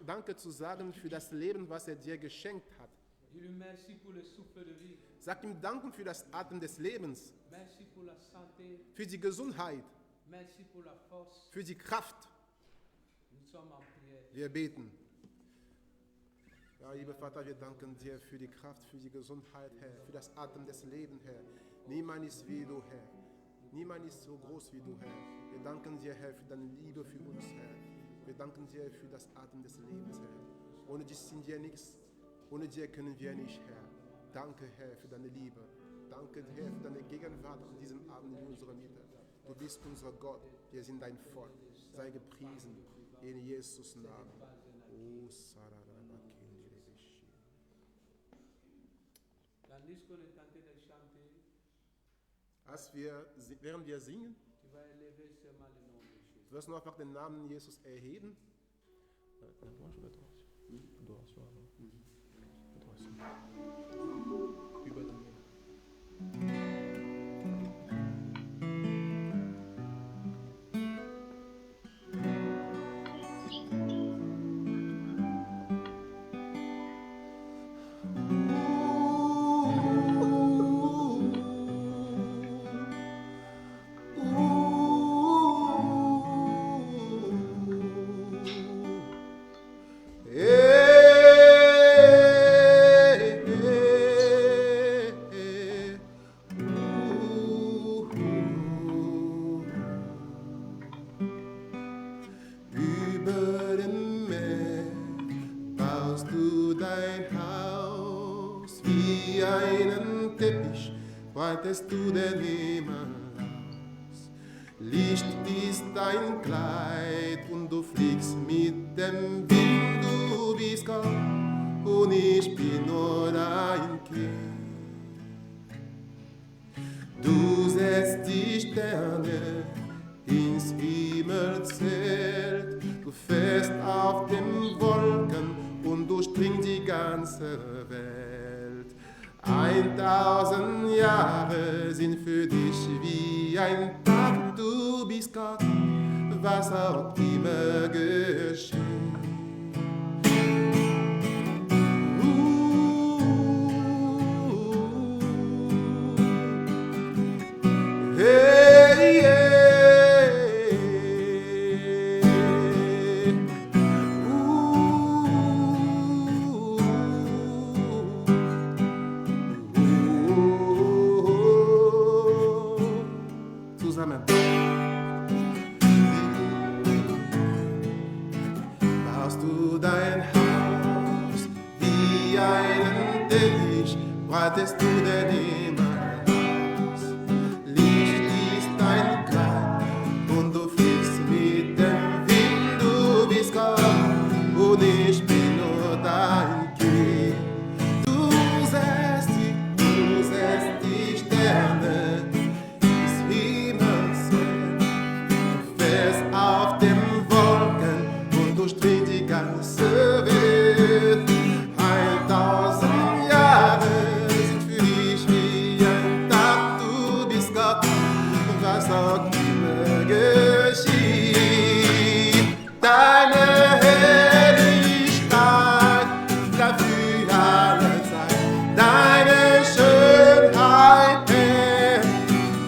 Danke zu sagen für das Leben, was er dir geschenkt hat. Dis-lui merci pour le souffle de vie. Sag ihm Danke für das Atem des Lebens, Merci pour la santé. für die Gesundheit, Merci pour la force. für die Kraft. Nous sommes en prière. Wir beten. Ja, lieber Vater, wir danken dir für die Kraft, für die Gesundheit, Herr, für das Atem des Lebens, Herr. Niemand ist wie du, Herr. Niemand ist so groß wie du, Herr. Wir danken dir, Herr, für deine Liebe für uns, Herr. Wir danken dir für das Atem des Lebens, Herr. Ohne dich sind wir nichts. Ohne dir können wir nicht, Herr. Danke, Herr, für deine Liebe. Danke, Herr, für deine Gegenwart an diesem Abend in unserer Mitte. Du bist unser Gott. Wir sind dein Volk. Sei gepriesen. In Jesus' Namen. Oh, Sararabakindiribishi. Tandis qu'on est tenté de chanter, Während wir singen, tu vas élever seulement le nom de Jésus. wirst du einfach den Namen Jesus erheben. Über dem Meer baust du dein Haus, wie einen Teppich breitest du den Himmel aus. Licht ist dein Kleid und du fliegst mit dem Wind, du bist Gott und ich bin nur dein Kind. Du setzt die Sterne ins Himmelszelt, du fährst auf den Wolken und durchdringst die ganze Welt. 1000 Jahre sind für dich wie ein Tag, du bist Gott, was auch immer geschieht. Hey, hey. Zusammen. Baust du dein Haus wie einen Teppich, breitest du den Himmel aus. Licht ist dein Kleid und du fliegst mit dem Wind, du bist Gott und ich bin nur dein Kind. Du setzt die Sterne ins Himmelszelt, du fährst auf den Wolken und durchdringst die ganze Welt. 1000 Jahre sind für dich wie ein Tag, du bist Gott, was auch immer geschieht. Deine Herrlichkeit bleibt für alle Zeit, deine Schönheit, Herr,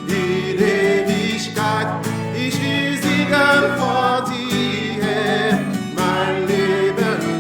in Ewigkeit. Ich will singen vor dir, Herr, mein Leben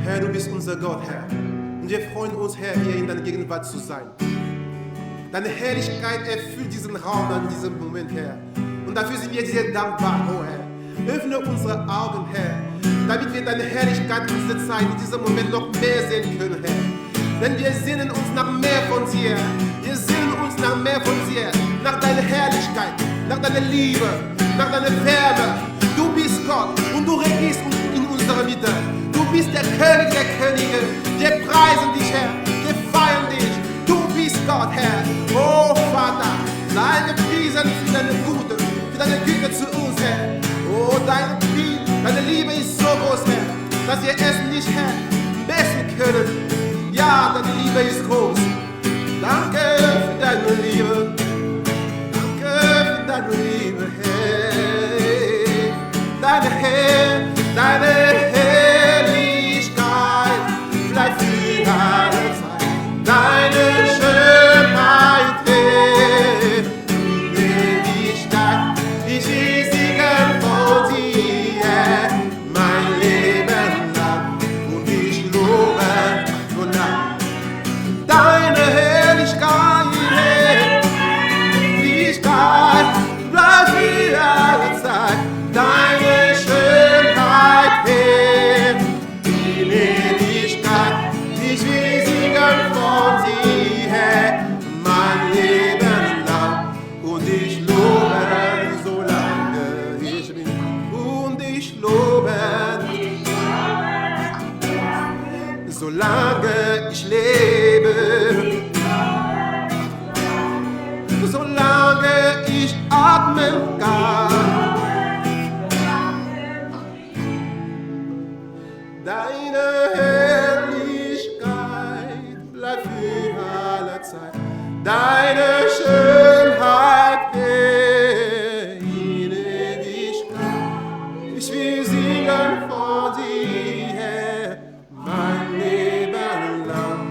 Herr, du bist unser Gott, Herr. Und wir freuen uns, Herr, hier in deiner Gegenwart zu sein. Deine Herrlichkeit erfüllt diesen Raum in diesem Moment, Herr. Und dafür sind wir dir dankbar, oh Herr. Öffne unsere Augen, Herr, damit wir deine Herrlichkeit in dieser Zeit, in diesem Moment noch mehr sehen können, Herr. Denn wir sehnen uns nach mehr von dir. Wir sehnen uns nach mehr von dir. Nach deiner Herrlichkeit, nach deiner Liebe, nach deiner Wärme. Du bist Gott und du regierst in unserer Mitte. Du bist der König der Könige. Wir preisen dich, Herr. Wir feiern dich. Du bist Gott, Herr. Oh Vater, sei gepriesen für deine Gute, für deine Güte zu uns, Herr. Oh, deine Liebe ist so groß, Herr, dass wir es nicht, Herr, messen können. Ja, deine Liebe ist groß. Danke für deine Liebe. Danke für deine Liebe, Herr. Deine Herrlichkeit bleibt für alle Zeit. Deine Schönheit, Herr, die Ewigkeit. Ich will singen von dir, mein Leben lang, und ich lobe so lang. Deine Herrlichkeit, bleibt für alle Zeit. Deine Schönheit, Herr, die Ewigkeit. Ich will singen von dir, mein Leben lang, und ich lobe, solange ich bin, und ich lobe, solange ich lebe, solange ich atmen kann. Deine Herrlichkeit bleibt für alle Zeit. Deine Schönheit, Herr, in Ewigkeit. Ich will singen von dir, Herr, mein Leben lang,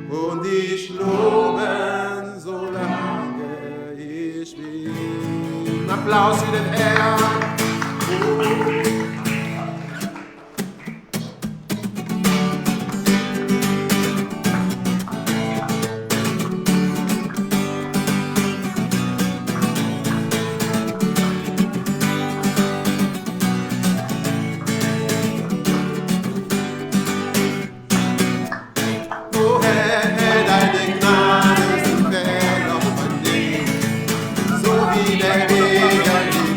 und ich lobe, solange ich bin. Applaus für den Herrn. Wie der Weg an die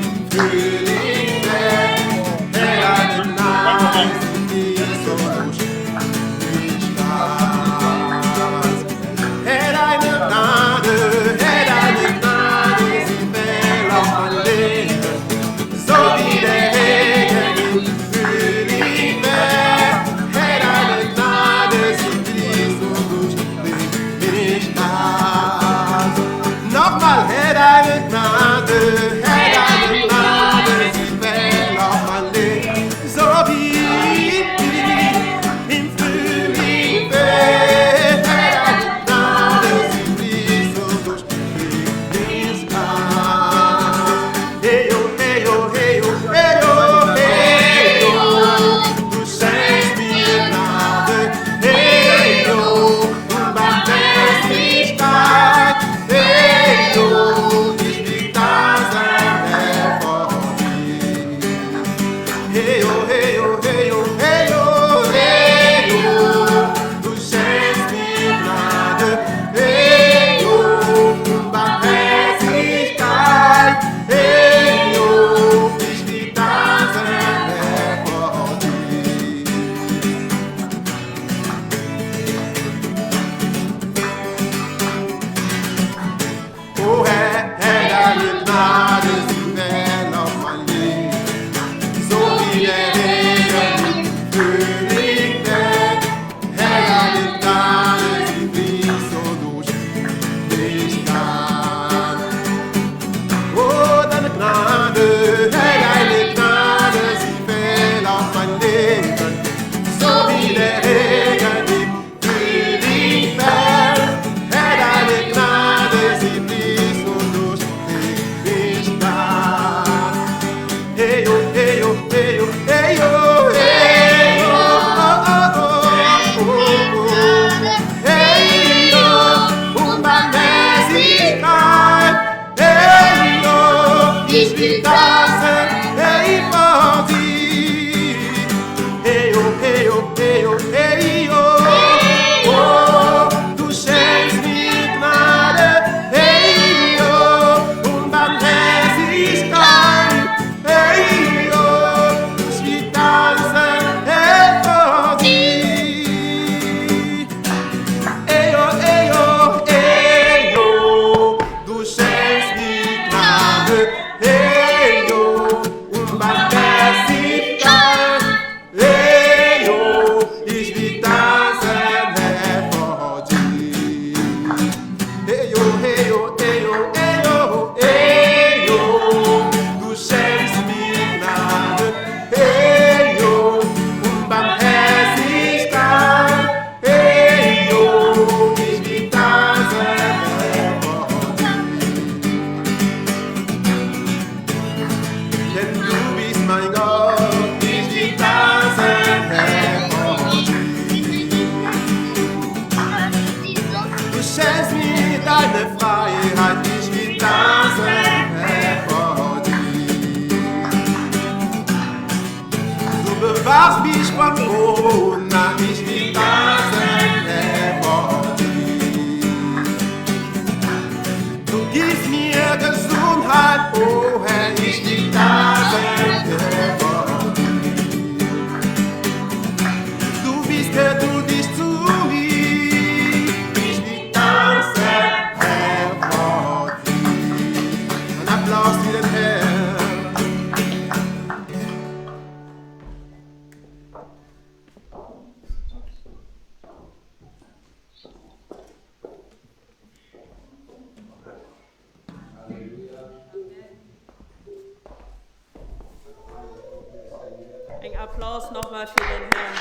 Hey oh, hey oh, hey oh, hey oh, hey oh, du schenkst mir Gnade. Hey oh, Barmherzigkeit. Hey oh, ich will tanzen vor dir. Oh Herr, Herr, deine Gnade, sie fällt auf mein Leben. So wie der Regen im Frühling fällt. Herr, deine Gnade, sie fließt so durch mich kann. Oh, deine Gnade, Herr, deine Gnade, sie fällt auf mein Leben. So wie der Regen im Frühling fällt. Herr, deine Gnade, sie fließt so durch mich kann. Hey oh, hey oh, hey oh, hey oh, hey oh, oh, oh, oh, oh, oh. Hey oh, Barmherzigkeit. Hey oh, ich will tanzen, hey vor dir. Hey oh, hey oh, hey oh, hey oh, oh, du schenkst mir Gnade. Hey oh, Barmherzigkeit. Hey oh, ich will tanzen, hey vor dir. Hey oh, hey oh, du schenkst mir Gnade. Hey oh, Barmherzigkeit. Hey oh, ich will tanzen, hey vor dir. Hey oh, hey oh, du schenkst mir Gnade. Hey oh, Barmherzigkeit. Hey oh, ich will tanzen, hey vor dir. Denn du bist mein Gott, ich will tanzen, hey vor dir. Du schenkst mir deine Freiheit, ich will tanzen, hey vor dir. Du bewahrst mich von Corona, ich will tanzen, hey vor dir. Du gibst mir Gesundheit, oh Herr, ich will tanzen, hey vor dir. Du bist geduldig zu mir, ich will tanzen, Herr vor dir. Ein Applaus für den Herrn. Ein Applaus nochmal für den Herrn.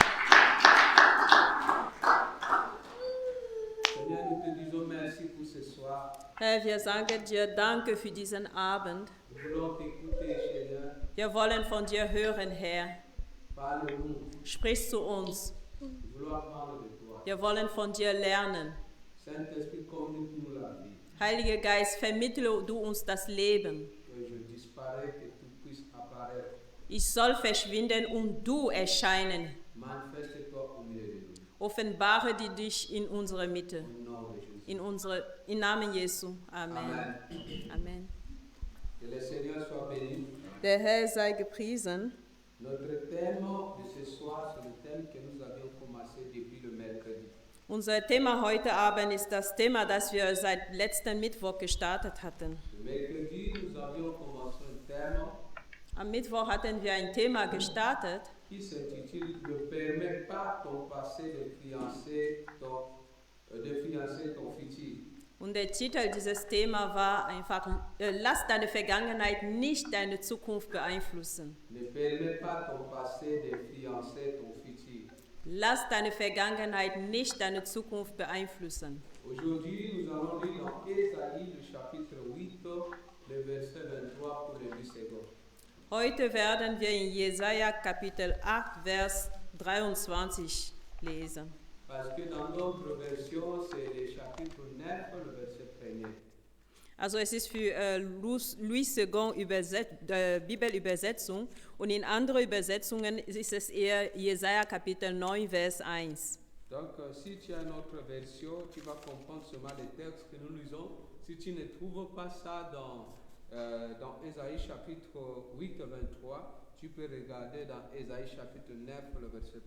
Seigneur, nous te disons merci pour ce soir. Herr, wir sagen dir Danke für diesen Abend. Nous voulons t'écouter, Seigneur. Wir wollen von dir hören, Herr. Parle-nous. Sprich zu uns. Nous voulons apprendre de toi. Wir wollen von dir lernen. Saint-Esprit, communique-nous la vie. Heiliger Geist, vermittle du uns das Leben. Que je disparais, que tu puisses apparaître. Ich soll verschwinden und du erscheinen. Manifeste-toi au milieu de nous. Offenbare dich in unserer Mitte. Au nom de Jésus. Im Namen Jesu. Amen. Amen. Amen. Que le Seigneur soit béni. Der Herr sei gepriesen. Notre thème de ce soir, c'est le thème que nous avions commencé depuis le mercredi. Unser Thema heute Abend ist das Thema, das wir seit letzten Mittwoch gestartet hatten. Le mercredi, nous avions commencé un thème Am Mittwoch hatten wir ein Thema gestartet, qui s'intitule « Ne permets pas ton passé de fiancer ton futur ». und der Titel dieses Themas war einfach, lass deine Vergangenheit nicht deine Zukunft beeinflussen. Ne permets pas ton passé de fiancer ton futur. Lass deine Vergangenheit nicht deine Zukunft beeinflussen. Aujourd'hui, nous allons lire dans Ésaïe, le chapitre 8, le verset 23 pour le 10 secondes. Heute werden wir in Jesaja Kapitel 8, Vers 23 lesen. Parce que dans notre version, c'est le chapitre 9, le verset 1er. Also es ist für Louis Segond Bibelübersetzung und in anderen Übersetzungen ist es eher Jesaja Kapitel 9, Vers 1. Donc, si tu as une autre version, tu vas comprendre seulement les textes que nous lisons. Si tu ne trouves pas ça dans Ésaïe chapitre 8, 23, tu peux regarder dans Ésaïe chapitre 9, le verset 1.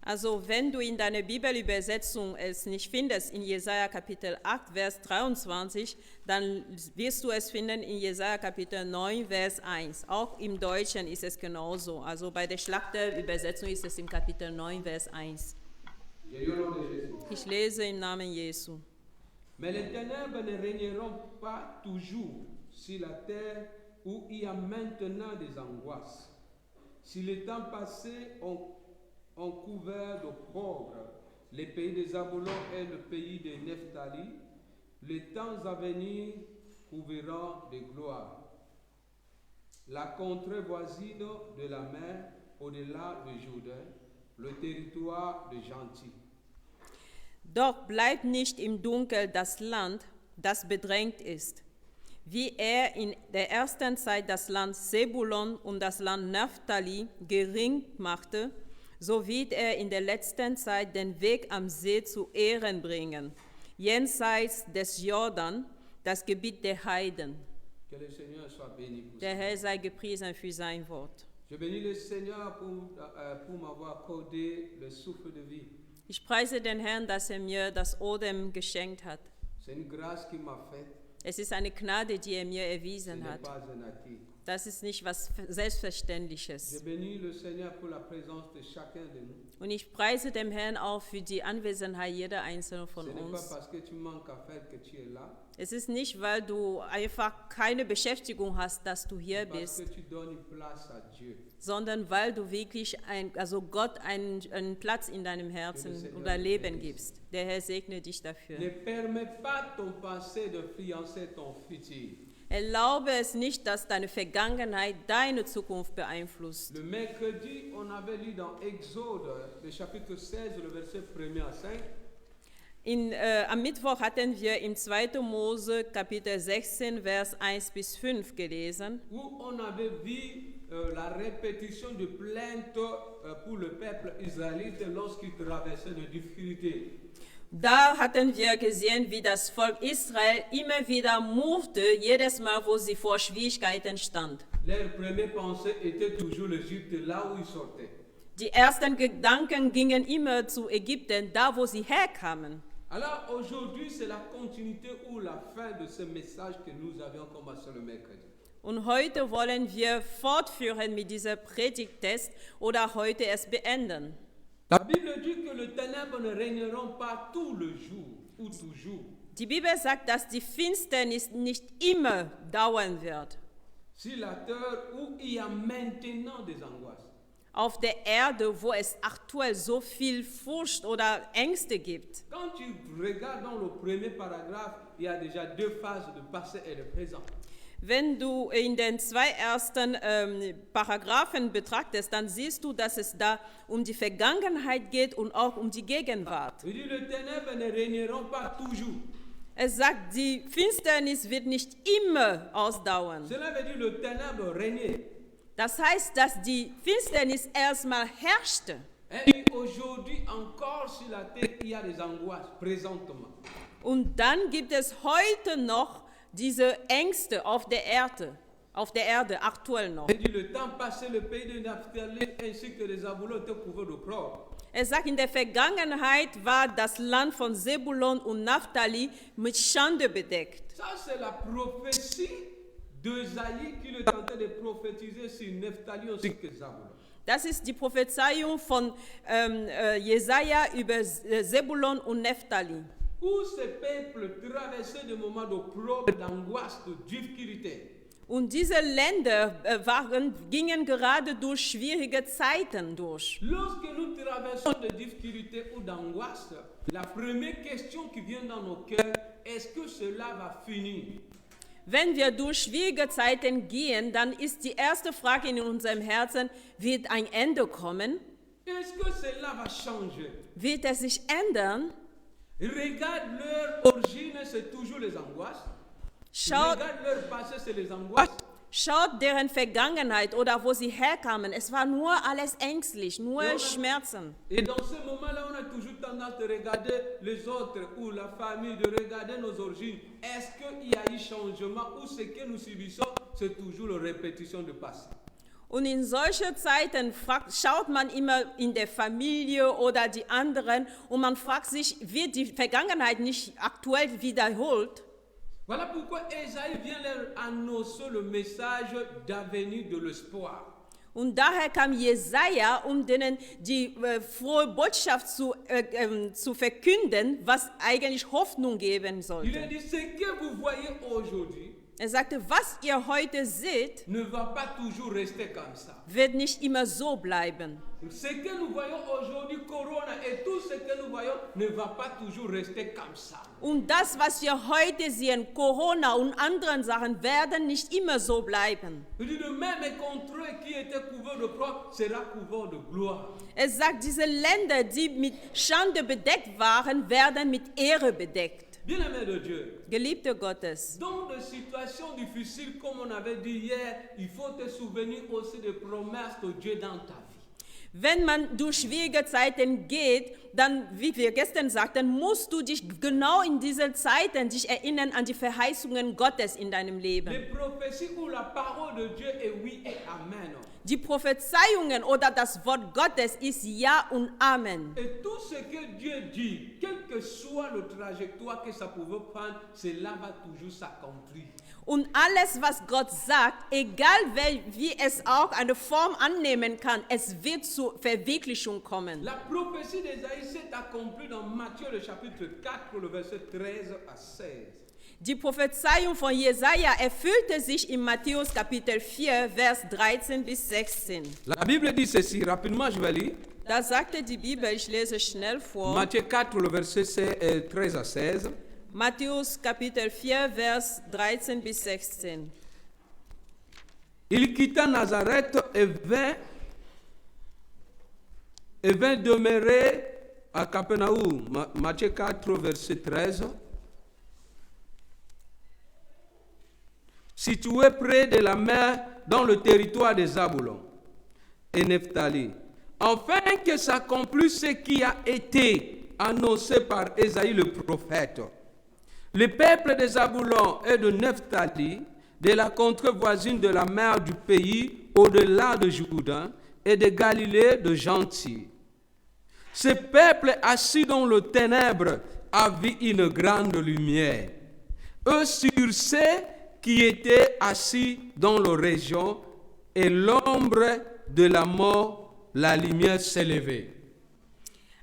Also wenn du in deiner Bibelübersetzung es nicht findest, in Jesaja Kapitel 8, Vers 23, dann wirst du es finden in Jesaja Kapitel 9, Vers 1. Auch im Deutschen ist es genauso. Also bei der Schlachterübersetzung ist es im Kapitel 9, Vers 1. Ich lese im Namen Jesu. Mais les ténèbres ne régneront pas toujours sur la terre où il y a maintenant des angoisses. Si les temps passés ont couvert de pauvres les pays de Zabulon et le pays de Nephtali, les temps à venir couvriront de gloire. La contrée voisine de la mer, au-delà de Jourdain, le territoire de gentils. Doch bleibt nicht im Dunkel das Land, das bedrängt ist. Wie er in der ersten Zeit das Land Sebulon und das Land Naphtali gering machte, so wird er in der letzten Zeit den Weg am See zu Ehren bringen, jenseits des Jordan, das Gebiet der Heiden. Que le Seigneur soit béni pour Der ça. Herr sei gepriesen für sein Wort. Je bénis le Seigneur pour m'avoir accordé le souffle de vie. Ich preise den Herrn, dass er mir das Odem geschenkt hat. C'est une grâce qu'il m'a faite. Es ist eine Gnade, die er mir Ce erwiesen n'est hat. pas un acquis. Das ist nicht was Je Selbstverständliches. bénis le Seigneur pour la présence de chacun de nous. Und ich preise dem Herrn auch für die Anwesenheit jeder Einzelnen Ce von n'est pas uns. parce que tu manques à faire que tu es là, Es ist nicht, weil du einfach keine Beschäftigung hast, dass du hier parce bist, que tu donnes une place à Dieu. sondern weil du wirklich Gott einen Platz in deinem Herzen oder Leben gibst. Der Herr segne dich dafür. Ne permets pas ton passé de fiancer ton futur. Erlaube es nicht, dass deine Vergangenheit deine Zukunft beeinflusst. Le mercredi, on avait lu dans Exode, le chapitre 16, le verset 1 à 5. Am Mittwoch hatten wir im 2. Mose Kapitel 16, Vers 1 bis 5 gelesen, Où on avait vu la répétition de plaintes pour le peuple israélite lorsqu'il traversait des difficultés. Da hatten wir gesehen, wie das Volk Israel immer wieder murrte, jedes Mal, wo sie vor Schwierigkeiten stand. Leur première pensée était toujours l'Égypte, là où ils sortaient. Die ersten Gedanken gingen immer zu Ägypten, da wo sie herkamen. Alors aujourd'hui, c'est la continuité ou la fin de ce message que nous avions commencé le mercredi. Und heute wollen wir fortführen mit dieser Predigtest oder heute es beenden. La Bible dit que les ténèbres ne régneront pas tout le jour ou toujours. Die Bibel sagt, dass die Finsternis nicht immer dauern wird. Sur la terre où il y a maintenant des angoisses. Auf der Erde, wo es aktuell so viel Furcht oder Ängste gibt. Quand tu regardes dans le premier paragraphe, il y a déjà deux phases, le passé et le présent. Wenn du in den zwei ersten Paragraphen betrachtest, dann siehst du, dass es da um die Vergangenheit geht und auch um die Gegenwart. Il dit les ténèbres ne régneront pas toujours. Es sagt, die Finsternis wird nicht immer ausdauern. Cela veut dire le ténèbre régnait. Das heißt, dass die Finsternis erstmal herrschte. Et aujourd'hui encore sur la terre, il y a des angoisses présentement. Und dann gibt es heute noch diese Ängste auf der Erde aktuell noch. Il dit le temps passé, le pays de Naphtali ainsi que les Zabulon étaient couverts d'opprobre. Er sagt, in der Vergangenheit war das Land von Sebulon und Naphtali mit Schande bedeckt. Ça, c'est la prophétie d'Esaïe qui le tentait de prophétiser sur Nephtali ainsi que Zabulon. Das ist die Prophezeiung von Jesaja über Sebulon und Naphtali. Où ces peuples traversaient des moments d'opprobre, d'angoisse, de difficulté. Und diese Länder gingen gerade durch schwierige Zeiten durch. Lorsque nous traversons des difficultés ou d'angoisse, la première question qui vient dans nos cœurs, est-ce que cela va finir? Wenn wir durch schwierige Zeiten gehen, dann ist die erste Frage in unserem Herzen, wird ein Ende kommen? Est-ce que cela va changer? Wird es sich ändern? Regarde leur origine, c'est toujours les angoisses. Schaut, Regarde leur passé, c'est les angoisses. schaut deren Vergangenheit oder wo sie herkamen. Es war nur alles ängstlich, nur Schmerzen. Et dans ce moment-là, on a toujours tendance de regarder les autres ou la famille, de regarder nos origines. Est-ce qu'il y a eu changement ou ce que nous subissons, c'est toujours la répétition du passé? Und in solchen Zeiten schaut man immer in der Familie oder die anderen und man fragt sich, wird die Vergangenheit nicht aktuell wiederholt? Voilà pourquoi Esaïe vient leur annoncer le message d'avenir de l'espoir. Und daher kam Jesaja, um denen die frohe Botschaft zu verkünden, was eigentlich Hoffnung geben Il a sollte. dit, ce que vous voyez aujourd'hui Er sagte, was ihr heute seht, ne va pas toujours rester comme ça. wird nicht immer so bleiben. Ce que nous voyons aujourd'hui, Corona et tout ce que nous voyons, ne va pas toujours rester comme ça. Und das, was wir heute sehen, Corona und anderen Sachen, werden nicht immer so bleiben. Il dit, le même contrôle qui était couvert de croix sera couvert de gloire. Er sagt, diese Länder, die mit Schande bedeckt waren, werden mit Ehre bedeckt. Bien-aimé de Dieu, Geliebte Gottes, dans des situations difficiles, comme on avait dit hier, il faut te souvenir aussi des promesses de Dieu dans ta vie. wenn man durch schwierige Zeiten geht, dann, wie wir gestern sagten, musst du dich genau in diesen Zeiten dich erinnern an die Verheißungen Gottes in deinem Leben. Les prophéties ou la parole de Dieu est oui et amen. Die Prophezeiungen oder das Wort Gottes ist Ja und Amen. Et tout ce que Dieu dit, quelle que soit la trajectoire que ça pouvait prendre, cela va toujours s'accomplir. Und alles, was Gott sagt, egal wie es auch eine Form annehmen kann, es wird zur Verwirklichung kommen. La prophétie d'Ésaïe s'est accomplie dans Matthieu le chapitre 4, le verset 13 à 16. Die Prophezeiung von Jesaja erfüllte sich in Matthäus Kapitel 4, Vers 13 bis 16. La Bible dit ceci, rapidement je vais lire. Da sagte die Bibel, ich lese schnell vor, Matthieu 4, le verset 13 à 16. Matthäus Kapitel 4, Vers 13 bis 16. Il quitta Nazareth et vint demeurer à Capernaum. Matthieu 4, verset 13. Situé près de la mer dans le territoire des Zabulon et Nephtali, afin que s'accomplisse ce qui a été annoncé par Ésaïe le prophète. Le peuple des Zabulon et de Nephtali, de la contrée voisine de la mer du pays, au-delà de Jourdain et de Galilée de gentils. Ce peuple assis dans le ténèbre a vu une grande lumière. Eux sur ceux qui étaient assis dans la région et l'ombre de la mort, la lumière s'est levée.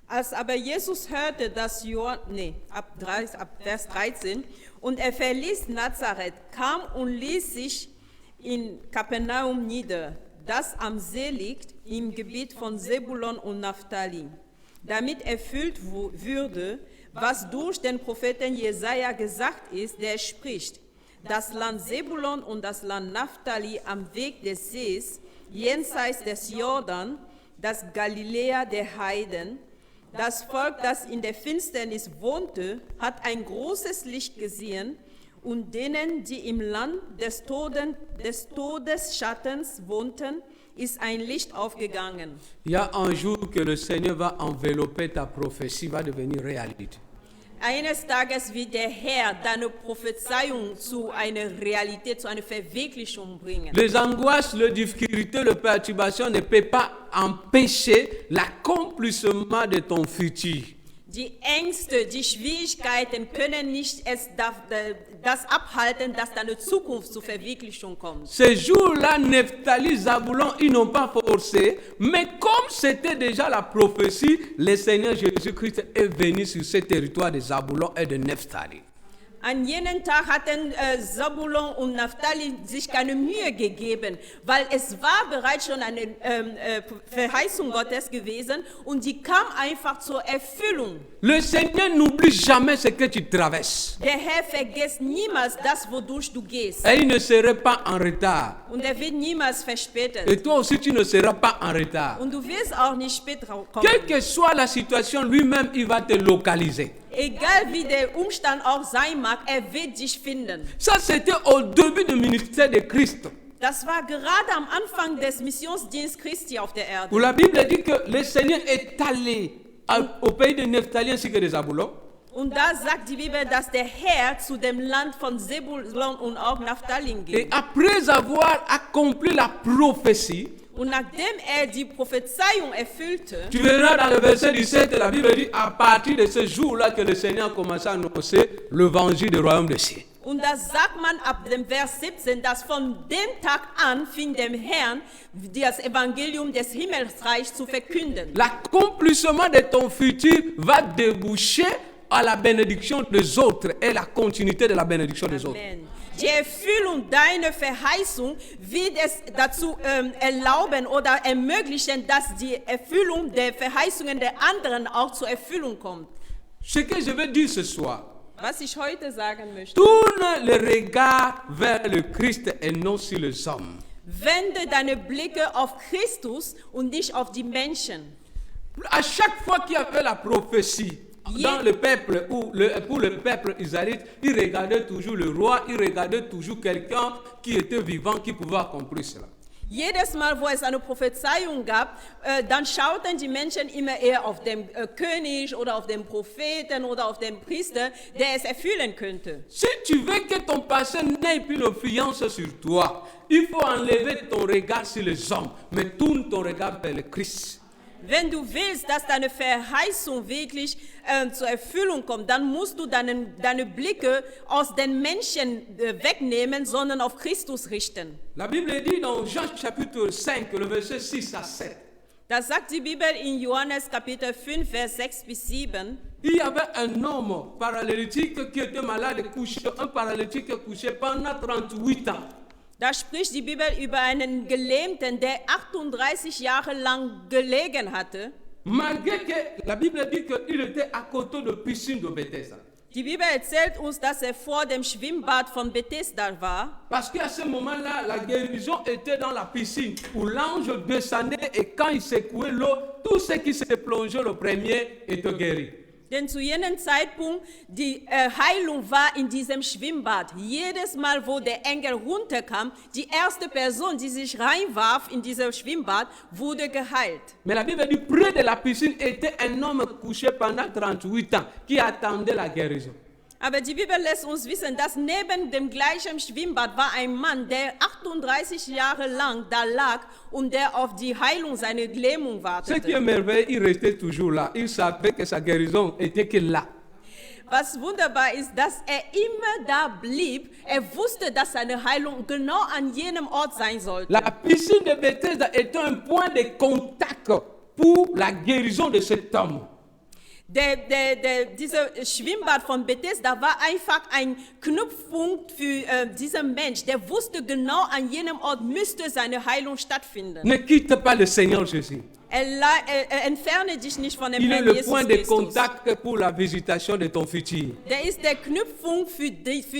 Als aber Jesus hörte, dass ab Vers 13, und er verließ Nazareth, kam und ließ sich in Kapernaum nieder, das am See liegt, im Gebiet von Sebulon und Naphtali, damit erfüllt würde, was durch den Propheten Jesaja gesagt ist, der spricht: Das Land Sebulon und das Land Naphtali am Weg des Sees, jenseits des Jordan, das Galiläa der Heiden. Das Volk, das in der Finsternis wohnte, hat ein großes Licht gesehen, und denen, die im Land des Todesschattens wohnten, ist ein Licht aufgegangen. Il y a un jour que le Seigneur va envelopper ta prophétie, va devenir réalité. Eines Tages wird der Herr deine Prophezeiung zu einer Realität, zu einer Verwirklichung bringen. Les angoisses, les difficultés, les perturbations ne peuvent pas empêcher l'accomplissement de ton futur. Die Ängste, die Schwierigkeiten können nicht das abhalten, dass deine Zukunft zur Verwirklichung kommt. Ces jours-là, Nephtali, Zabulon, ils n'ont pas forcé, mais comme c'était déjà la prophétie, le Seigneur Jésus-Christ est venu sur ce territoire de Zabulon et de Nephtali. An jenen Tag hatten Zabulon und Naphtali sich keine Mühe gegeben, weil es war bereits schon eine Verheißung Gottes gewesen und die kam einfach zur Erfüllung. Le Seigneur n'oublie jamais ce que tu traverses. Der Herr vergisst niemals das, wodurch du gehst. Et il ne serait pas en retard. Und er wird niemals verspätet. Et toi aussi, tu ne seras pas en retard. Und du wirst auch nicht spät kommen. Quelle que soit la situation, lui-même, il va te localiser. Egal wie der Umstand auch sein mag, mag, wird dich finden. Ça, c'était au début du ministère de Christ. Das war gerade am Anfang des Missionsdienstes Christi auf der Erde. Où la Bible dit que le Seigneur est allé au pays de Nephtali ainsi que de Zabulon. Und da sagt die Bibel, dass der Herr zu dem Land von Zebulon und auch Naphtali ging. Et après avoir accompli la prophétie, Und nachdem die Prophezeiung erfüllte, tu verras dans le verset 17, la Bible dit à partir de ce jour-là que le Seigneur a commencé à annoncer l'évangile du royaume des cieux. und das sagt man ab dem Vers 17, dass von dem Tag an fing dem Herrn das Evangelium des Himmelsreichs zu verkünden. L'accomplissement de ton futur va déboucher à la bénédiction des autres et la continuité de la bénédiction des autres. Amen. Die Erfüllung deiner Verheißung wird es dazu erlauben oder ermöglichen, dass die Erfüllung der Verheißungen der anderen auch zur Erfüllung kommt. Ce que je veux dire ce soir, Was ich heute sagen möchte, tourne le regard vers le Christ et non sur les hommes. wende deine Blicke auf Christus und nicht auf die Menschen. À chaque fois qu'il y avait la prophétie dans le peuple ou pour le peuple israélite, il regardait toujours le roi, il regardait toujours quelqu'un qui était vivant, qui pouvait accomplir cela. Jedes Mal, wo es eine Prophezeiung gab, dann schauten die Menschen immer eher auf den König oder auf den Propheten oder auf den Priester, der es erfüllen könnte. Si tu veux que ton passé n'ait plus d'influence sur toi, il faut enlever ton regard sur les hommes, mais tourne ton regard vers le Christ. Wenn du willst, dass deine Verheißung wirklich zur Erfüllung kommt, dann musst du deine Blicke aus den Menschen wegnehmen, sondern auf Christus richten. La Bible dit dans Jean chapitre 5, le verset 6 à 7, Das sagt die Bibel in Johannes Kapitel 5, Vers 6 bis 7. il y avait un homme paralytique qui était malade, couché, un paralytique couché pendant 38 ans. Da spricht die Bibel über einen Gelähmten, der 38 Jahre lang gelegen hatte. Malgré que la Bible dit qu'il était à côté de piscine de Bethesda. Die Bibel erzählt uns, dass vor dem Schwimmbad von Bethesda war. Parce qu'à ce moment-là, la guérison était dans la piscine où l'ange descendait et quand il secouait l'eau, tout ce qui s'est plongé le premier était guéri. Denn zu jenem Zeitpunkt, die Heilung war in diesem Schwimmbad. Jedes Mal, wo der Engel runterkam, die erste Person, die sich reinwarf in dieses Schwimmbad, wurde geheilt. Mais la Bible dit près de la piscine était un homme couché pendant 38 ans qui attendait la guérison. Aber die Bibel lässt uns wissen, dass neben dem gleichen Schwimmbad war ein Mann, der 38 Jahre lang da lag und der auf die Heilung seiner Lähmung Ce qui est wartete. merveilleux, il restait toujours là. Il savait que sa guérison était que là. Was wunderbar ist, dass immer da blieb. Er wusste, dass seine Heilung genau an jenem Ort sein sollte. La piscine de Bethesda était un point de contact pour la guérison de cet homme. Dieser Schwimmbad von Bethesda war einfach ein Knüpfpunkt für diesen Mensch. Der wusste genau, an jenem Ort müsste seine Heilung stattfinden. Ne quitte pas le Seigneur Jésus. Entferne dich nicht von dem Il est Herrn le Jesus point de Christus. contact pour la visitation de ton futur. Der ist der Knüpfpunkt für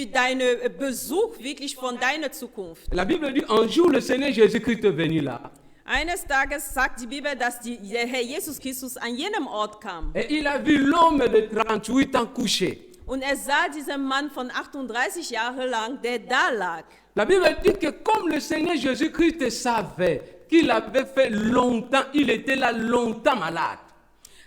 deinen Besuch wirklich von deiner Zukunft. La Bible dit un jour le Seigneur Jésus-Christ est venu là. Eines Tages sagt die Bibel, dass der Herr Jesus Christus an jenem Ort kam. Et il a vu l'homme de 38 ans couché. Und er sah diesen Mann von 38 Jahren lang, der da lag. La Bible dit que comme le Seigneur Jésus-Christ savait qu'il avait fait longtemps, il était là longtemps malade.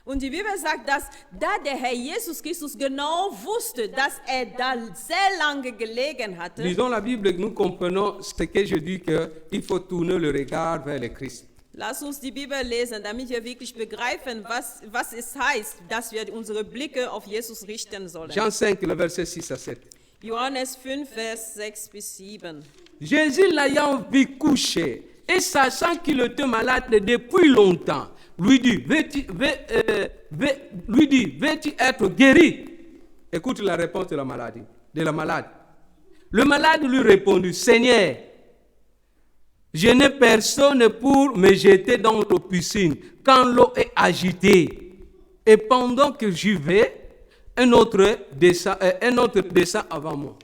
Und die Bibel sagt, dass da der Herr Jesus Christus genau wusste, dass er da sehr lange gelegen hatte. Lisons la Bible, nous comprenons ce que je dis qu'il faut tourner le regard vers le Christ. Lass uns die Bibel lesen, damit wir wirklich begreifen, was es heißt, dass wir unsere Blicke auf Jesus richten sollen. Jean 5, le verset 6 à 7. Johannes 5, Vers 6 bis 7. Jésus l'ayant vu couché et sachant qu'il était malade depuis longtemps, lui dit, veux-tu être guéri? Écoute la réponse de la malade. Le malade lui répondit, Seigneur, je n'ai personne pour me jeter dans la piscine quand l'eau est agitée. Et pendant que j'y vais, un autre descend avant moi.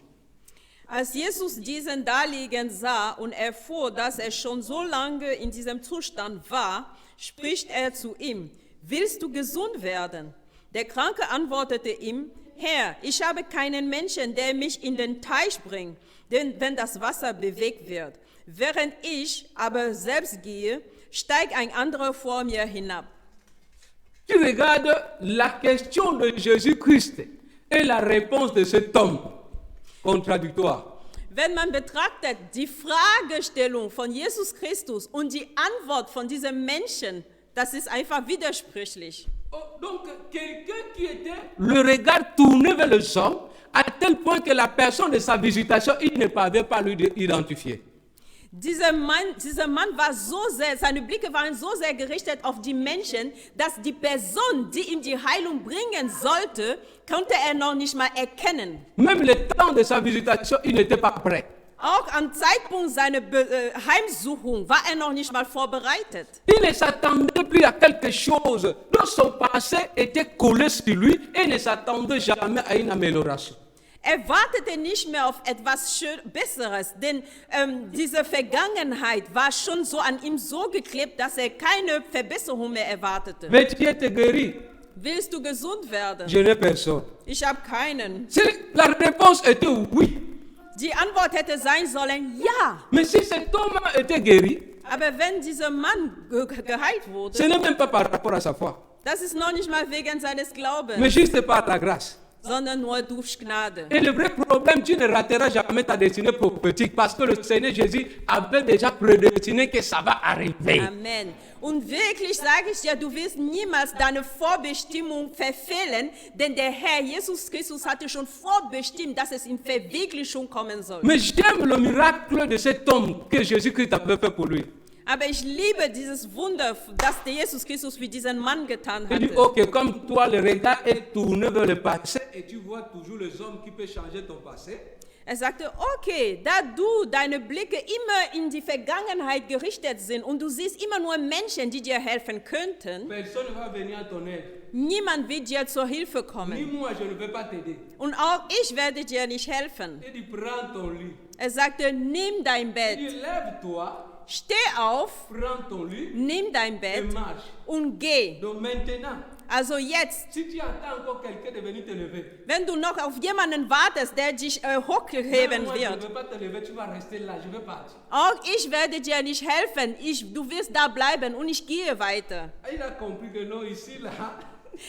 Als Jesus diesen daliegen sah und erfuhr, dass er schon so lange in diesem Zustand war, spricht er zu ihm, willst du gesund werden? Der Kranke antwortete ihm, Herr, ich habe keinen Menschen, der mich in den Teich bringt, denn wenn das Wasser bewegt wird. Während ich aber selbst gehe, steigt ein anderer vor mir hinab. Tu regardes la question de Jésus-Christ et la réponse de cet homme. Contradictoire. Wenn man betrachtet die Fragestellung von Jesus Christus und die Antwort von diesem Menschen, das ist einfach widersprüchlich. Oh, donc, quelqu'un qui était le regard tourné vers le hommes, à tel point que la personne de sa visitation, il ne parvient pas à lui identifier. Dieser Mann war so sehr, seine Blicke waren so sehr gerichtet auf die Menschen, dass die Person, die ihm die Heilung bringen sollte, konnte er noch nicht mal erkennen. Même le temps de sa visitation, il n'était pas prêt. Auch am Zeitpunkt seiner Heimsuchung war er noch nicht mal vorbereitet. Il ne s'attendait plus à quelque chose. Donc son passé était collé sur lui et il ne s'attendait jamais à une amélioration. Er wartete nicht mehr auf etwas Besseres, denn diese Vergangenheit war schon so an ihm so geklebt, dass er keine Verbesserung mehr erwartete. Mais tu es guéri. Willst du gesund werden? Je n'ai personne. Ich habe keinen. La réponse était oui. Die Antwort hätte sein sollen, ja. Mais si cet homme était guéri, Aber wenn dieser Mann geheilt wurde, ce n'est même pas par rapport à sa foi, das ist noch nicht mal wegen seines Glaubens, mais juste par la grâce. sondern nur durch Gnade. Et le vrai problème, tu ne rateras jamais ta destinée prophétique parce que le Seigneur Jésus avait déjà prédestiné que ça va arriver. Amen. Und wirklich sage ich dir, du wirst niemals deine Vorbestimmung verfehlen, denn der Herr Jesus Christus hatte schon vorbestimmt, dass es in Verwirklichung kommen soll. Mais j'aime le miracle de cet homme que Jésus-Christ avait fait pour lui. Aber ich liebe dieses Wunder, das der Jesus Christus für diesen Mann getan Il dit, hatte. ok, comme toi, le regard est tourné vers le passé et tu vois toujours les hommes qui peuvent changer ton passé. Er sagte, okay, da deine Blicke immer in die Vergangenheit gerichtet sind und du siehst immer nur Menschen, die dir helfen könnten, Personne ne va venir à ton aide. niemand wird dir zur Hilfe Ni kommen. moi, je ne vais pas t'aider. Und auch ich werde dir nicht helfen. Il dit, prends ton lit. Er sagte, nimm dein Il Bett, dit, lève-toi, steh auf, prends ton lit nimm dein et Bett marche. und geh. Donc maintenant, Also jetzt, si tu attends encore quelqu'un de venir te lever, wenn du noch auf jemanden wartest, der dich hochheben moi, je ne wird, vais pas te lever, tu vas rester là, je vais partir. auch ich werde dir nicht helfen. Du wirst da bleiben und ich gehe weiter. Il a compris que non, ici, là,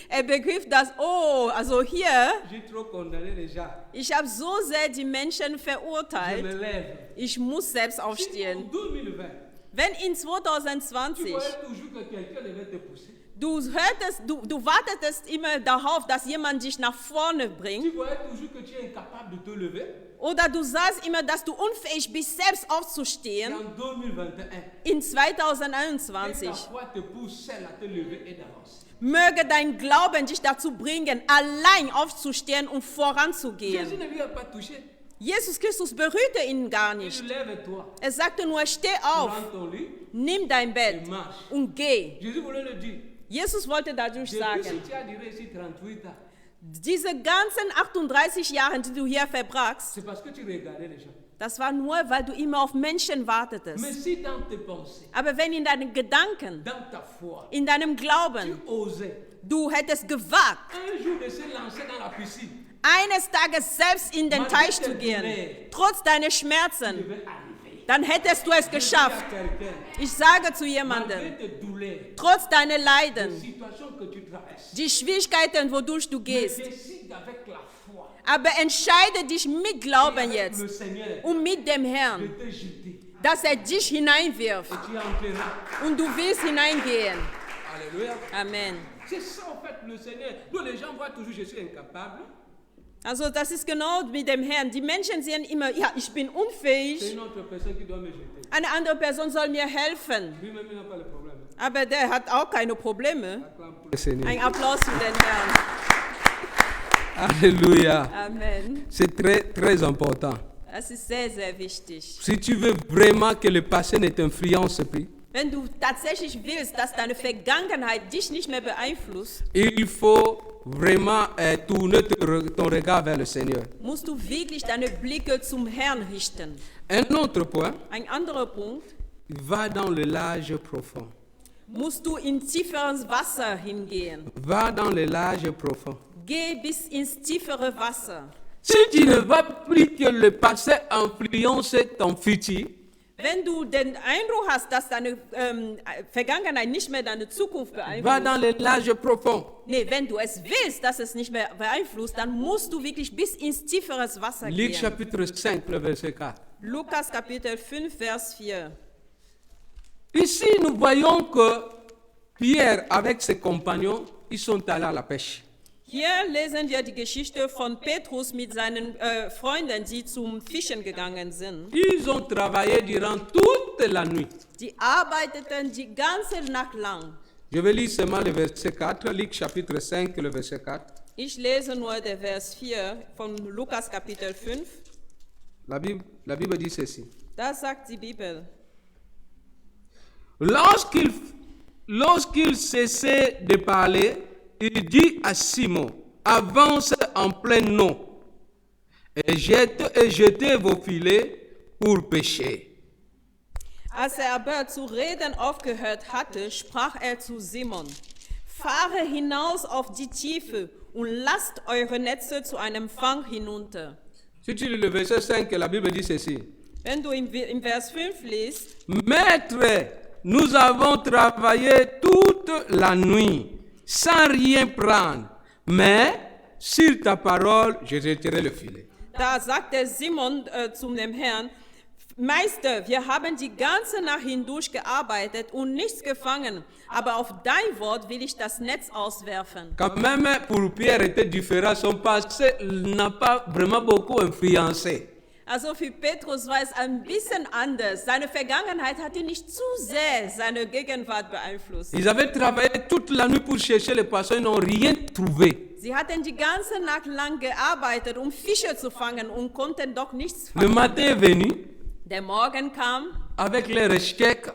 Er begriff das, oh, also hier, j'ai trop condamné les gens. ich habe so sehr die Menschen Je me verurteilt, lève. ich muss selbst Si en aufstehen. 2020, Wenn in tu 2020 voyais toujours que quelqu'un devait te pousser. du wartetest immer darauf, dass jemand dich nach vorne bringt, Tu voyais toujours que tu es incapable de te lever. oder du sahst immer, dass du unfähig bist, selbst Et aufzustehen, en 2021, in que ta 2021 foi te pousse seul à te lever et d'avancer. möge dein Glauben dich dazu bringen, allein aufzustehen und Jésus voranzugehen. ne lui a pas touché. Jesus Christus berührte ihn gar Il nicht. dit, lève-toi, Er sagte nur, steh auf, prends ton lit nimm dein et Bett marche. und geh. Jésus voulait le dire. Jesus wollte dadurch Depuis sagen, si tu as duré ici 38 ans, diese ganzen 38 Jahre, die du hier verbrachtst, c'est parce que tu regardais les gens. das war nur, weil du immer auf Menschen Mais wartetest. si dans tes pensées, Aber wenn in deinen Gedanken, dans ta foi, in deinem tu Glauben, osais du hättest gewagt, un jour de se lancer dans la piscine, eines Tages selbst in den Teich zu gehen, trotz deiner tu Schmerzen, devais arriver. dann hättest du es Dis à geschafft. quelqu'un, Ich sage zu malgré jemandem, tes douleurs, trotz deiner les Leiden, situations que tu traverses, die Schwierigkeiten, wodurch du mais gehst, décide avec la foi, aber entscheide dich mit Glauben avec le jetzt Seigneur, und mit dem de Herrn, te jeter. dass er dich hineinwirft Et tu entreras. und du willst hineingehen. Alléluia. Amen. C'est ça en fait le Seigneur. Donc les gens voient toujours je suis incapable. Also das ist genau mit dem Herrn. Die Menschen sehen immer, ja, ich bin C'est unfähig, une autre personne qui doit me jeter. eine andere Person soll mir helfen. Lui-même il n'a pas le problème. Aber der hat auch keine Probleme. Acclame pour le Seigneur. Ein Applaus für den Herrn. Alléluia. Amen. C'est très très important. Das ist sehr, sehr wichtig. Si tu veux vraiment que le passé ne t'influence plus, Wenn du tatsächlich willst, dass deine Vergangenheit dich nicht mehr beeinflusst, il faut vraiment tourner ton regard vers le Seigneur. musst du wirklich deine Blicke zum Herrn richten. Un autre point Ein anderer Punkt, va dans le large profond. musst du in tieferes Wasser hingehen. Va dans les larges profonds. Geh bis ins tiefere Wasser. Si tu ne vas plus que le passé influence ton futur, Wenn du den Eindruck hast, dass deine Vergangenheit nicht mehr deine Zukunft va beeinflusst, dans les larges profonds. nee, wenn du es willst, dass es nicht mehr beeinflusst, dann musst du wirklich bis ins tieferes Wasser Luc gehen. chapitre 5, le verset 4. Lukas Kapitel 5, Vers 4. Ici, nous voyons que Pierre, avec ses compagnons, ils sont allés à la pêche. Hier lesen wir die Geschichte von Petrus mit seinen Freunden, die zum Fischen gegangen sind. Ils ont travaillé durant toute la nuit. Die arbeiteten die ganze Nacht lang. Je vais lire seulement le verset 4, Luc chapitre 5, le verset 4. Ich lese nur den Vers 4 von Lukas Kapitel 5. La Bible dit ceci. Da sagt die Bibel. Lorsqu'il cessait de parler, il dit à Simon, avance en pleine eau et jetez vos filets pour pêcher. Als er aber zu reden aufgehört hatte, sprach er zu Simon, fahre hinaus auf die Tiefe und lasst eure Netze zu einem Fang hinunter. Si tu lis le verset 5, la Bible dit ceci. Wenn du im Vers 5 liest, Maître, nous avons travaillé toute la nuit sans rien prendre, mais sur ta parole, je jetterai le filet. da sagte Simon zu dem Herrn, Meister, wir haben die ganze Nacht hindurch gearbeitet und nichts gefangen, aber auf dein Wort will ich das Netz auswerfen. Quand même, pour Pierre était différent, son passé n'a pas vraiment beaucoup influencé. Also für Petrus war es ein bisschen anders. Seine Vergangenheit hat ihn nicht zu sehr seine Gegenwart beeinflusst. Ils avaient travaillé toute la nuit pour chercher les poissons, ils n'ont rien trouvé. Sie hatten die ganze Nacht lang gearbeitet, um Fische zu fangen und konnten doch nichts Le fangen. matin est venu, Der Morgen kam avec les échecs,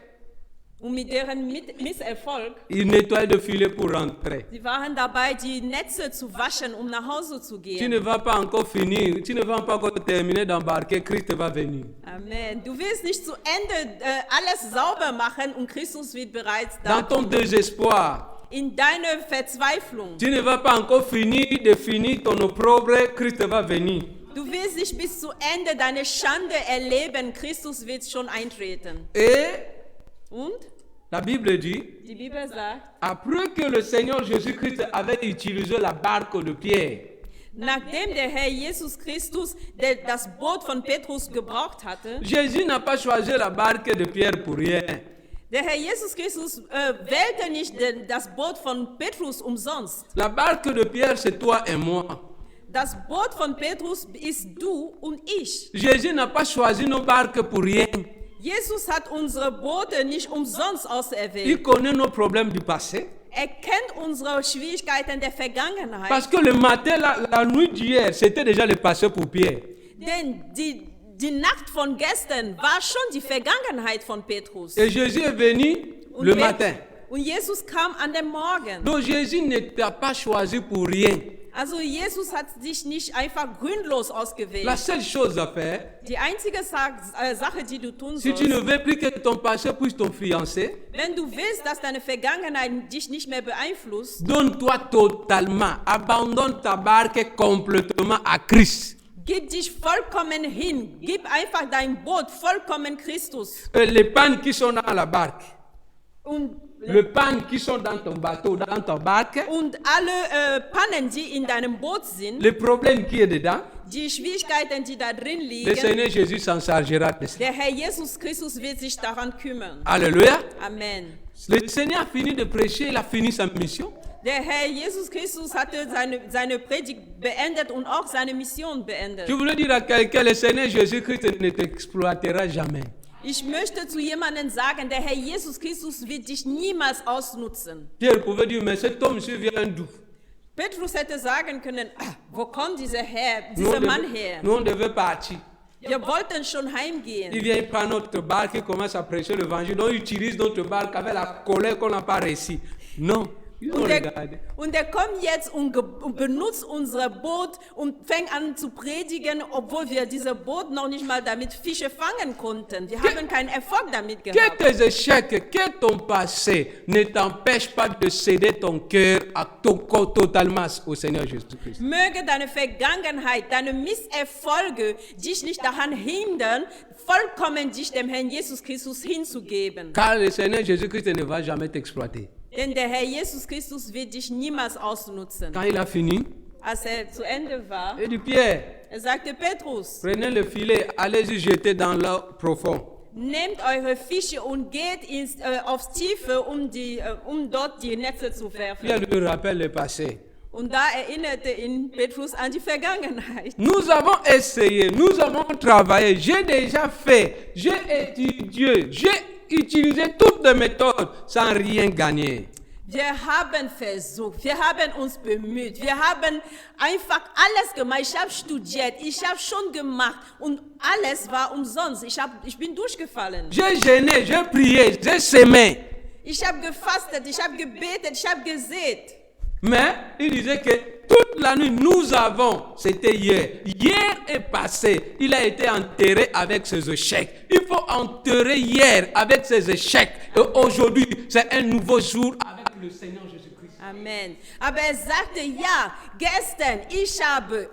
und mit deren Misserfolg, ils nettoyaient le filet pour rentrer. sie waren dabei, die Netze zu waschen, um nach Hause zu Tu gehen. ne vas pas encore finir, tu ne vas pas encore terminer d'embarquer, Christ va venir. Amen. Du willst nicht zu Ende alles sauber machen und Christus wird bereits da. Dans ton désespoir, In deiner Verzweiflung. tu ne vas pas encore finir de finir ton opprobre, Christ va venir. Du willst nicht bis zu Ende deine Schande erleben. Christus wird schon eintreten. Et Und la Bible dit, die Bibel sagt, après que le Seigneur Jésus-Christ avait utilisé la barque de Pierre, nachdem der Herr Jesus Christus das Boot von Petrus gebraucht hatte, Jésus n'a pas choisi la barque de Pierre pour rien. der Herr Jesus Christus wählte nicht das Boot von Petrus umsonst. La barque de Pierre, c'est toi et moi. Das Boot von Petrus ist du und ich. Jésus n'a pas choisi nos barques pour rien. Jesus hat unsere Boote nicht umsonst auserwählt. Il connaît nos problèmes du passé. Er kennt unsere Schwierigkeiten der Vergangenheit. Parce que le matin, la nuit d'hier, c'était déjà le passé pour Pierre. Denn die Nacht von gestern war schon die Vergangenheit von Petrus. Et Jésus est venu le matin. Und Jesus kam an dem Morgen. Donc Jésus ne t'a pas choisi pour rien. Also Jesus hat dich nicht einfach grünlos ausgewählt. La seule chose à faire, Die einzige Sache, die du tun si tu ne sollst, veux plus que ton passé puisse t'influencer, wenn du willst, dass deine Vergangenheit dich nicht mehr beeinflusst, donne-toi totalement, abandonne ta barque complètement à Christ. gib dich vollkommen hin. Gib einfach dein Boot vollkommen Christus. Et les pannes qui sont dans la barque, Und les pannes qui sont dans ton bateau, dans ta barque, Und alle Pannen, die in deinem Boot sind, le problème qui est dedans, die Schwierigkeiten, die da drin le liegen, Seigneur Jésus s'en chargera de ça. der Herr Jesus Christus wird sich daran kümmern. Alléluia. Amen. Le Seigneur a fini de prêcher, il a fini sa mission. Der Herr Jesus Christus hatte seine Predigt beendet und auch seine Mission beendet. Je voulais dire à quelqu'un, le Seigneur Jésus-Christ ne t'exploitera jamais. Ich möchte zu jemandem sagen, der Herr Jesus Christus wird dich niemals ausnutzen. Pierre pouvait dire, mais cet homme-ci vient d'où? Petrus hätte sagen können, wo kommt dieser Mann her? Nous, on devait partir. Wir wollten schon Il heimgehen. vient, il prend notre barque, il commence à prêcher l'évangile. Donc, il utilise notre barque avec la colère qu'on n'a pas réussi. Non. Ils ont regardé. Und er kommt jetzt und benutzt unser Boot und fängt an zu predigen, obwohl wir dieses Boot noch nicht mal damit Fische fangen konnten. Wir haben keinen Erfolg damit Que gehabt. tes échecs, que ton passé ne t'empêche pas de céder ton cœur totalement au Seigneur Jésus-Christ. Möge deine Vergangenheit, deine Misserfolge dich nicht daran hindern, vollkommen dich dem Herrn Jesus Christus hinzugeben. Car le Seigneur Jésus-Christ ne va jamais t'exploiter. Denn der Herr Jesus Christus wird dich niemals ausnutzen. Quand il a fini, Als er zu Ende war, il dit Pierre, er sagte Petrus, prenez le filet, allez-y jeter dans l'eau profonde. nehmt eure Fische und geht aufs Tiefe, um dort die Netze zu werfen. Pierre lui rappelle le passé. Und da erinnerte ihn Petrus an die Vergangenheit. Nous avons essayé, nous avons travaillé, j'ai déjà fait, j'ai étudié, j'ai utilisé toutes les méthodes sans rien gagner. Wir haben versucht, wir haben uns bemüht, wir haben einfach alles gemacht. Ich habe studiert, ich habe schon gemacht und alles war umsonst. Ich bin durchgefallen. J'ai gêné, j'ai prié, j'ai semé. Ich habe gefastet, ich habe gebetet, ich habe gesät. Mais il disait que toute la nuit, nous avons, c'était hier. Hier est passé, il a été enterré avec ses échecs. Il faut enterrer hier avec ses échecs. Et aujourd'hui, c'est un nouveau jour avec le Seigneur Jésus-Christ. Amen. Aber er sagte, ja,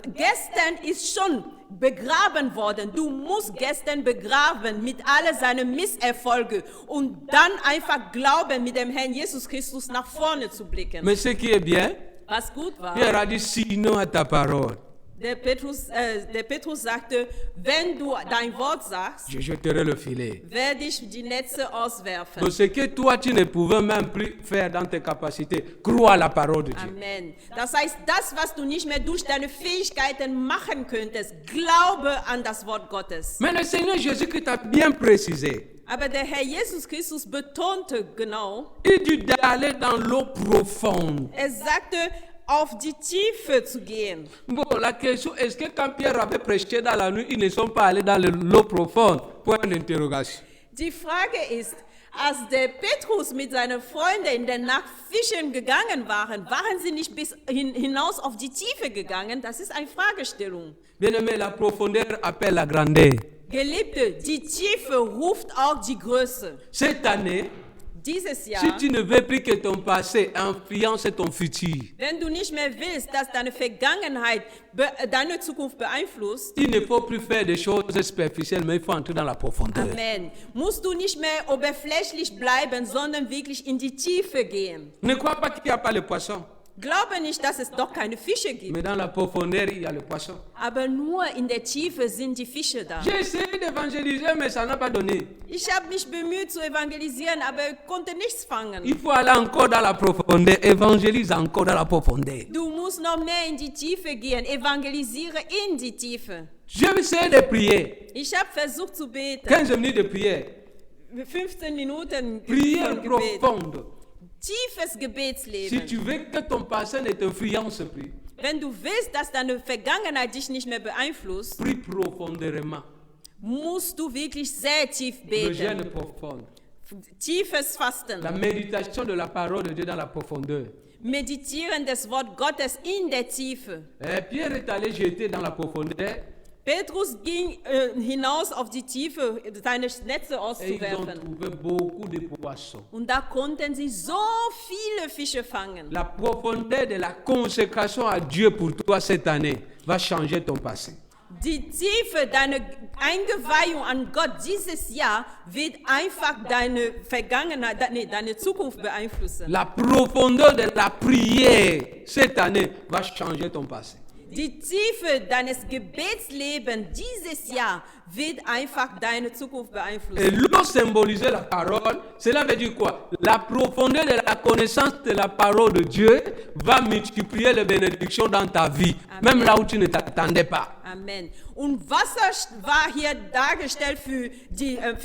gestern ist schon begraben worden. Du musst gestern begraben mit all seinen Misserfolgen und dann einfach glauben, mit dem Herrn Jesus Christus nach vorne zu blicken. Mais ce qui est bien, Was gut war, Pierre a dit sinon à ta parole, der Petrus sagte, wenn du dein Wort sagst, je jetterai le filet. werde ich die Netze auswerfen. Donc ce que toi tu ne pouvais même plus faire dans tes capacités, crois à la parole de Dieu. Amen. Das heißt, das, was du nicht mehr durch deine Fähigkeiten machen könntest, glaube an das Wort Gottes. Mais le Seigneur Jésus-Christ a bien précisé. Aber der Herr Jesus Christus betonte genau, Il dit d'aller dans l'eau profonde. er sagte, auf die Tiefe zu gehen. Bon, la question, est-ce que quand Pierre avait prêché dans la nuit, ils ne sont pas allés dans l'eau profonde? Point d'interrogation. Die Frage ist, als der Petrus mit seinen Freunden in der Nacht fischen gegangen waren sie nicht bis hinaus auf die Tiefe gegangen? Das ist eine Fragestellung. Bien-aimé, la profondeur appelle la grandeur. Geliebte, die Tiefe ruft auch die Größe. Cette année, Dieses Jahr, si tu ne veux plus que ton passé influence ton futur, wenn du nicht mehr willst, dass deine Vergangenheit deine Zukunft beeinflusst, il ne faut plus faire des choses superficielles, mais il faut entrer dans la profondeur. Amen, musst du nicht mehr oberflächlich bleiben, sondern wirklich in die Tiefe gehen. Ne crois pas qu'il n'y a pas le poisson, Glaube nicht, dass es doch keine Fische gibt, mais dans la profondeur, il y a le poisson. aber nur in der Tiefe sind die Fische da. J'ai essayé d'évangéliser, mais ça n'a pas donné. Ich habe mich bemüht zu evangelisieren, aber konnte nichts fangen. Il faut aller encore dans la profondeur, évangélise encore dans la profondeur. Du musst noch mehr in die Tiefe gehen, evangelisiere in die Tiefe. J'ai essayé de prier, Ich habe versucht zu beten, 15 minutes de prière, 15 Minuten prière von Gebet. profonde. Tiefes Si Gebetsleben. tu veux que ton passé ne t'influence plus, Wenn du willst, dass deine Vergangenheit dich nicht mehr beeinflusst, prie profondément. musst du wirklich sehr tief Le jeûne beten. profond. Tiefes Fasten. La méditation de la parole de Dieu dans la profondeur. Meditieren des Wort Gottes in der Tiefe. Et Pierre est allé jeter dans la profondeur Petrus ging hinaus auf die Tiefe, seine Netze et ils ont auszuwerfen. trouvé beaucoup de poissons. Und da konnten sie so viele Fische fangen. La profondeur de la consécration à Dieu pour toi cette année va changer ton passé. Die Tiefe, deine Eingeweihung an Gott dieses Jahr wird einfach deine Vergangenheit, deine Zukunft beeinflussen. La profondeur de la prière cette année va changer ton passé. Die Tiefe deines Gebetslebens dieses Jahr wird einfach deine Zukunft Et beeinflussen. l'eau symbolisait la parole. Cela veut dire quoi? La profondeur de la connaissance de la parole de Dieu va multiplier les bénédictions dans ta vie, même là où tu ne t'attendais pas. Amen. Und Wasser war hier dargestellt für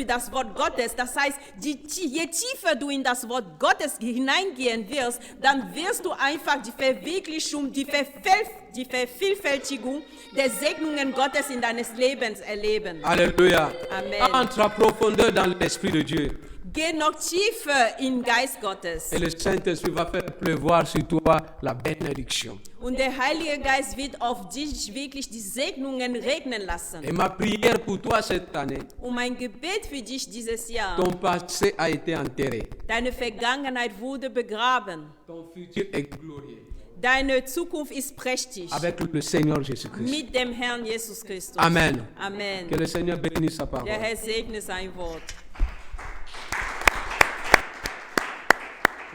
das Wort Gottes. Das heißt, je tiefer du in das Wort Gottes hineingehen wirst, dann wirst du einfach die Verwirklichung, die Vervielfältigung der Segnungen Gottes in deines Lebens erleben. Alléluia. Amen. Entre en profondeur dans l'Esprit de Dieu. Geh noch tiefer in den Geist Gottes. Et le Saint-Esprit va faire pleuvoir sur toi la bénédiction. Und der Heilige Geist wird auf dich wirklich die Segnungen regnen lassen. Et ma prière pour toi cette année, Und mein Gebet für dich dieses Jahr, ton passé a été enterré. deine Vergangenheit wurde begraben. Ton futur est glorieux. Deine Zukunft ist prächtig. Avec le Seigneur Jésus-Christ. Mit dem Herrn Jesus Christus. Amen. Amen. Que le Seigneur bénisse sa Der parole. Herr segne sein Wort.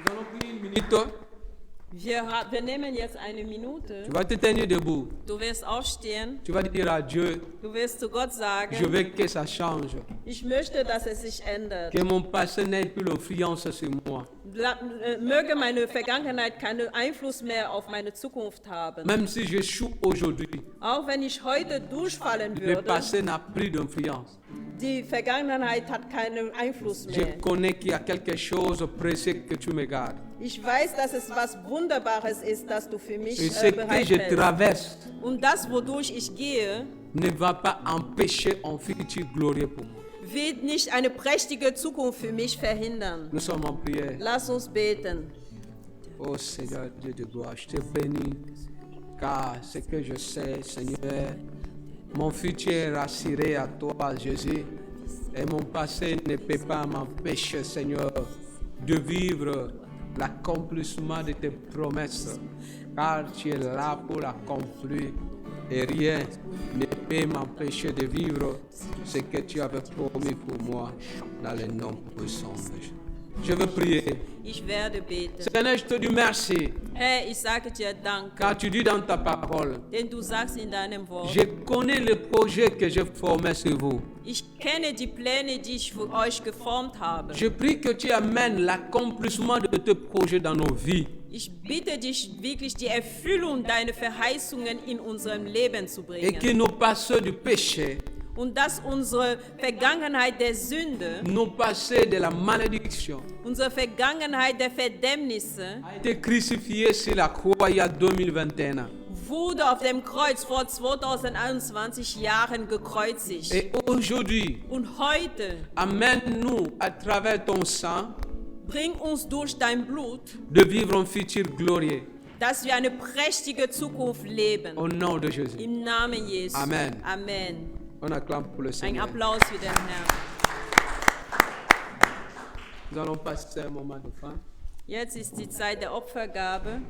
Nous allons prier une minute. Wir nehmen jetzt eine Minute. Tu vas te tenir debout. Du wirst aufstehen. Tu vas dire à Dieu, Du wirst zu Gott je sagen, veux que ça change. ich möchte, dass es sich ändert. Que mon passé n'ait plus l'influence sur moi. Möge meine Vergangenheit keinen Einfluss mehr auf meine Zukunft haben. Même si j'échoue aujourd'hui, Auch wenn ich heute durchfallen le würde, passé n'a plus d'influence. die Vergangenheit hat keinen Einfluss Je mehr. connais qu'il y a quelque chose de précieux que tu me gardes. Ich weiß, dass es was Wunderbares ist, dass du für mich Et ce que je bereithältst. traverse Und das, wodurch ich gehe, ne va pas empêcher un futur glorieux pour moi. wird nicht eine prächtige Zukunft für mich verhindern. Nous sommes en prière. Lass uns beten. Oh Seigneur Dieu de gloire, je te bénis, car ce que je sais, Seigneur, mon futur est rassuré à toi, Jésus, et mon passé ne peut pas m'empêcher, Seigneur, de vivre l'accomplissement de tes promesses, car tu es là pour l'accomplir, et rien ne peut m'empêcher de vivre ce que tu avais promis pour moi, dans le nom puissant de Jésus. Je veux prier. Ich werde beten. Seigneur, je te dis merci, Herr, ich sage dir Danke, car tu dis dans ta parole, denn du sagst in deinem Wort, je connais le projet que je formais sur vous. ich kenne die Pläne, die ich für euch geformt habe. Je prie que tu amènes l'accomplissement de tes projets dans nos vies. Ich bitte dich wirklich, die Erfüllung deiner Verheißungen in unserem Leben zu Et que bringen. nos passés du péché, Und dass unsere Vergangenheit der Sünde, nos passés de la malédiction, unsere Vergangenheit der Verdämmnisse, a été crucifié sur la croix il y a 2021. wurde auf dem Kreuz vor 2021 Jahren gekreuzigt. Et aujourd'hui, Und heute amène-nous à travers ton sang bring uns durch dein Blut, de vivre un futur glorieux. dass wir eine prächtige Zukunft leben. Au nom de Jésus. Im Namen Jesu. Amen. Amen. On acclame pour le Ein Seigneur. Applaus für den Herrn. Nous allons passer un moment de fin. Jetzt ist die Zeit der Opfergabe.